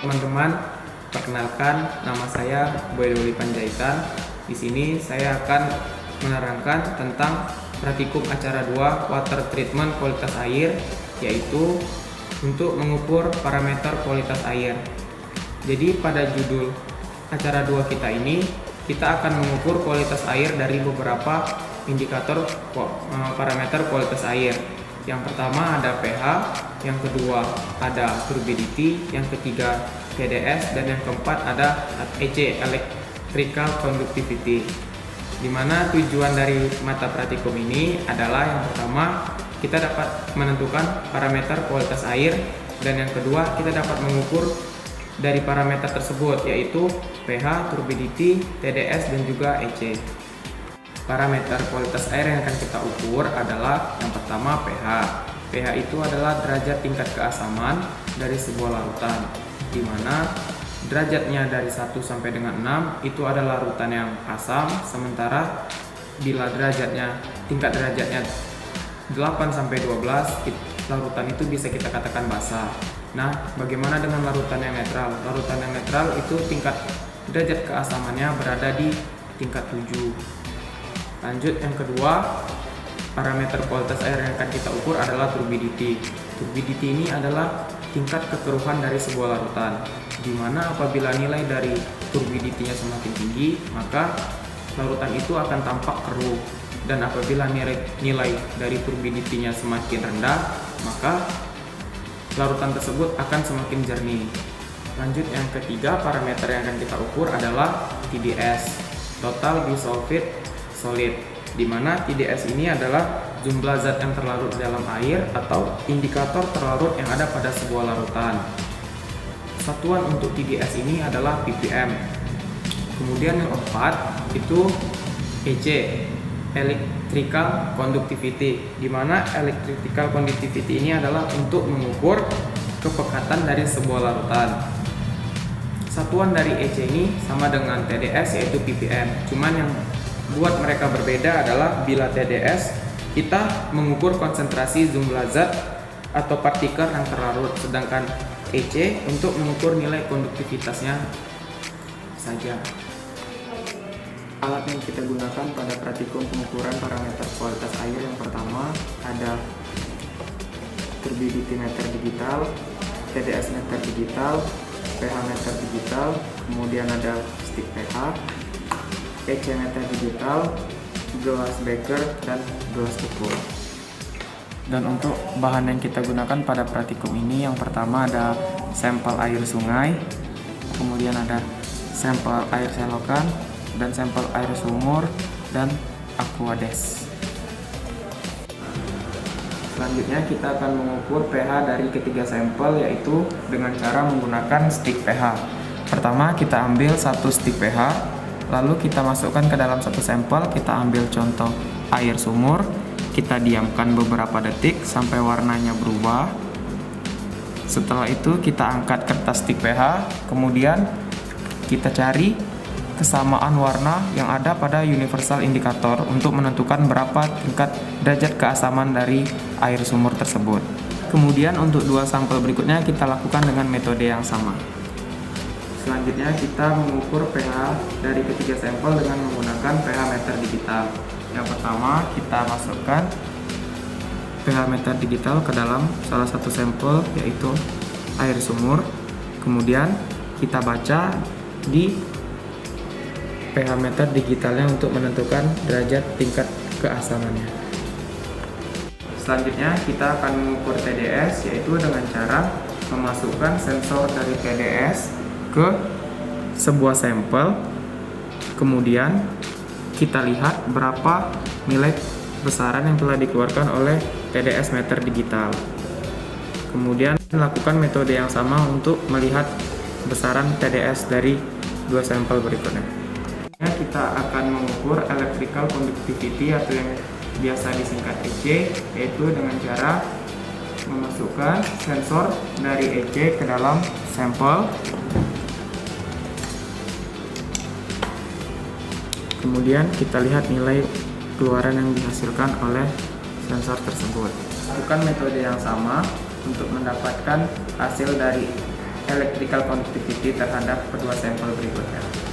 Teman-teman, perkenalkan, nama saya Boy Doli Panjaitan. Di sini saya akan menerangkan tentang praktikum acara 2 water treatment kualitas air, yaitu untuk mengukur parameter kualitas air. Jadi pada judul acara 2 kita ini, kita akan mengukur kualitas air dari beberapa indikator parameter kualitas air. Yang pertama ada pH, yang kedua ada turbidity, yang ketiga TDS, dan yang keempat ada EC, electrical conductivity. Dimana tujuan dari mata praktikum ini adalah yang pertama kita dapat menentukan parameter kualitas air, dan yang kedua kita dapat mengukur dari parameter tersebut, yaitu pH, turbidity, TDS, dan juga EC. Parameter kualitas air yang akan kita ukur adalah yang pertama pH. pH itu adalah derajat tingkat keasaman dari sebuah larutan, di mana derajatnya dari 1 sampai dengan 6 itu adalah larutan yang asam, sementara bila tingkat derajatnya 8 sampai 12, larutan itu bisa kita katakan basah. Nah, bagaimana dengan larutan yang netral? Larutan yang netral itu tingkat derajat keasamannya berada di tingkat 7. Lanjut, yang kedua, parameter kualitas air yang akan kita ukur adalah turbidity. Turbidity ini adalah tingkat kekeruhan dari sebuah larutan, di mana apabila nilai dari turbidity-nya semakin tinggi, maka larutan itu akan tampak keruh. Dan apabila nilai dari turbidity-nya semakin rendah, maka larutan tersebut akan semakin jernih. Lanjut, yang ketiga, parameter yang akan kita ukur adalah TDS, Total Dissolved Solid, di mana TDS ini adalah jumlah zat yang terlarut dalam air atau indikator terlarut yang ada pada sebuah larutan. Satuan untuk TDS ini adalah ppm. Kemudian yang keempat itu EC, electrical conductivity, di mana electrical conductivity ini adalah untuk mengukur kepekatan dari sebuah larutan. Satuan dari EC ini sama dengan TDS, yaitu ppm. Cuman yang buat mereka berbeda adalah bila TDS kita mengukur konsentrasi jumlah zat atau partikel yang terlarut, sedangkan EC untuk mengukur nilai konduktivitasnya saja. Alat yang kita gunakan pada praktikum pengukuran parameter kualitas air yang pertama ada turbidity meter digital, TDS meter digital, pH meter digital, kemudian ada stick pH, EC meter digital, gelas beker, dan gelas ukur. Dan untuk bahan yang kita gunakan pada praktikum ini, yang pertama ada sampel air sungai, kemudian ada sampel air selokan, dan sampel air sumur, dan aquades. Selanjutnya kita akan mengukur pH dari ketiga sampel, yaitu dengan cara menggunakan stick pH. Pertama kita ambil satu stick pH, lalu kita masukkan ke dalam satu sampel. Kita ambil contoh air sumur, kita diamkan beberapa detik sampai warnanya berubah. Setelah itu kita angkat kertas stick pH, kemudian kita cari kesamaan warna yang ada pada universal indikator untuk menentukan berapa tingkat derajat keasaman dari air sumur tersebut. Kemudian untuk dua sampel berikutnya kita lakukan dengan metode yang sama. Selanjutnya kita mengukur pH dari ketiga sampel dengan menggunakan pH meter digital. Yang pertama kita masukkan pH meter digital ke dalam salah satu sampel, yaitu air sumur. Kemudian kita baca di pH meter digitalnya untuk menentukan derajat tingkat keasamannya. Selanjutnya kita akan mengukur TDS, yaitu dengan cara memasukkan sensor dari TDS ke sebuah sampel, kemudian kita lihat berapa nilai besaran yang telah dikeluarkan oleh TDS meter digital. Kemudian lakukan metode yang sama untuk melihat besaran TDS dari dua sampel berikutnya. Kita akan mengukur electrical conductivity atau yang biasa disingkat EC, yaitu dengan cara memasukkan sensor dari EC ke dalam sampel. Kemudian kita lihat nilai keluaran yang dihasilkan oleh sensor tersebut. Lakukan metode yang sama untuk mendapatkan hasil dari electrical conductivity terhadap kedua sampel berikutnya.